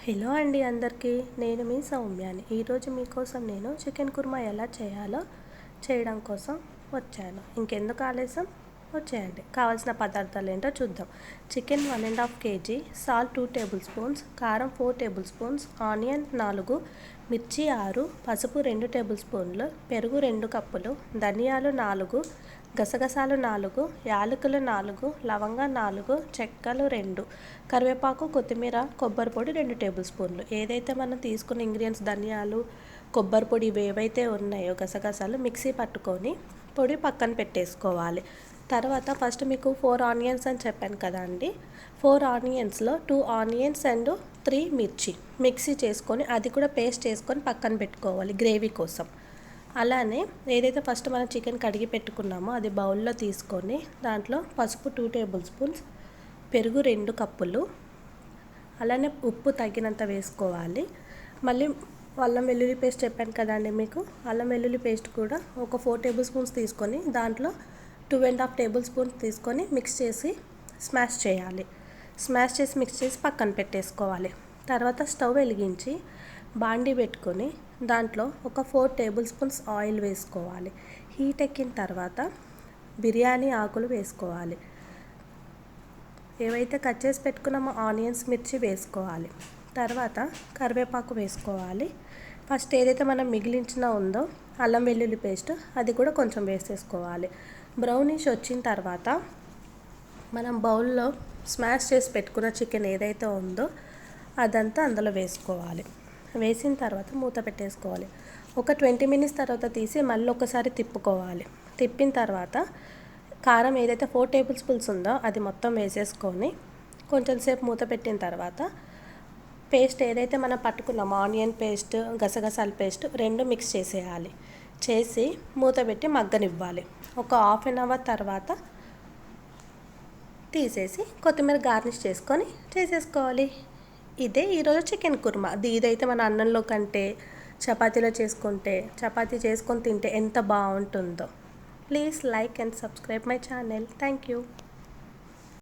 Hello అండి అందరికీ, నేను మీ సౌమ్యాని. ఈరోజు మీకోసం నేను చికెన్ కుర్మా ఎలా చేయాలో చేయడం కోసం వచ్చాను. ఇంకెందుకు ఆలస్యం, వచ్చేయండి. కావాల్సిన పదార్థాలు ఏంటో చూద్దాం. Chicken 1.5 kg, salt 2 table spoons, కారం 4 టేబుల్ స్పూన్స్, ఆనియన్ 4, మిర్చి 6, పసుపు 2 టేబుల్ స్పూన్లు, పెరుగు 2 కప్పులు, ధనియాలు 4, గసగసాలు 4, యాలకులు 4, లవంగా 4, చెక్కలు 2, కరివేపాకు, కొత్తిమీర, కొబ్బరి పొడి 2 టేబుల్ స్పూన్లు. ఏదైతే మనం తీసుకున్న ఇంగ్రీడియంట్స్ ధనియాలు, కొబ్బరి పొడి ఏవైతే ఉన్నాయో గసగసాలు మిక్సీ పట్టుకొని పొడి పక్కన పెట్టేసుకోవాలి. తర్వాత ఫస్ట్ మీకు 4 ఆనియన్స్ అని చెప్పాను కదా అండి. 4 ఆనియన్స్లో 2 ఆనియన్స్ అండ్ 3 మిర్చి మిక్సీ చేసుకొని అది కూడా పేస్ట్ చేసుకొని పక్కన పెట్టుకోవాలి గ్రేవీ కోసం. అలానే ఏదైతే ఫస్ట్ మనం చికెన్ కడిగి పెట్టుకున్నామో అది బౌల్లో తీసుకొని దాంట్లో పసుపు 2 టేబుల్ స్పూన్స్, పెరుగు 2 కప్పులు, అలానే ఉప్పు తగినంత వేసుకోవాలి. మళ్ళీ అల్లం వెల్లుల్లి పేస్ట్ చెప్పాను కదండి మీకు. అల్లం వెల్లుల్లి పేస్ట్ కూడా ఒక 4 టేబుల్ స్పూన్స్ తీసుకొని దాంట్లో 2.5 టేబుల్ స్పూన్స్ తీసుకొని మిక్స్ చేసి స్మాష్ చేయాలి. స్మాష్ చేసి మిక్స్ చేసి పక్కన పెట్టేసుకోవాలి. తర్వాత స్టవ్ వెలిగించి బాండీ పెట్టుకొని దాంట్లో ఒక 4 టేబుల్ స్పూన్స్ ఆయిల్ వేసుకోవాలి. హీట్ ఎక్కిన తర్వాత బిర్యానీ ఆకులు వేసుకోవాలి. ఏవైతే కట్ చేసి పెట్టుకున్నామో ఆనియన్స్, మిర్చి వేసుకోవాలి. తర్వాత కరివేపాకు వేసుకోవాలి. ఫస్ట్ ఏదైతే మనం మిగిలించిన ఉందో అల్లం వెల్లుల్లి పేస్ట్ అది కూడా కొంచెం వేసేసుకోవాలి. బ్రౌనిష్ వచ్చిన తర్వాత మనం బౌల్లో స్మాష్ చేసి పెట్టుకున్న చికెన్ ఏదైతే ఉందో అదంతా అందులో వేసుకోవాలి. వేసిన తర్వాత మూత పెట్టేసుకోవాలి. ఒక 20 మినిట్స్ తర్వాత తీసి మళ్ళీ ఒకసారి తిప్పుకోవాలి. తిప్పిన తర్వాత కారం ఏదైతే 4 టేబుల్ స్పూన్స్ ఉందో అది మొత్తం వేసేసుకొని కొంచెం సేపు మూత పెట్టిన తర్వాత పేస్ట్ ఏదైతే మనం పట్టుకున్నామో ఆనియన్ పేస్ట్, గసగసాల పేస్ట్ 2 మిక్స్ చేసేయాలి. చేసి మూత పెట్టి మగ్గనివ్వాలి. ఒక హాఫ్ అన్ అవర్ తర్వాత తీసేసి కొత్తిమీర గార్నిష్ చేసుకొని చేసేసుకోవాలి. ఇదే ఈరోజు చికెన్ కుర్మా. ఇదైతే మన అన్నంలో కంటే చపాతీలో చపాతీ చేసుకొని తింటే ఎంత బాగుంటుందో. Please like and subscribe my channel. Thank you.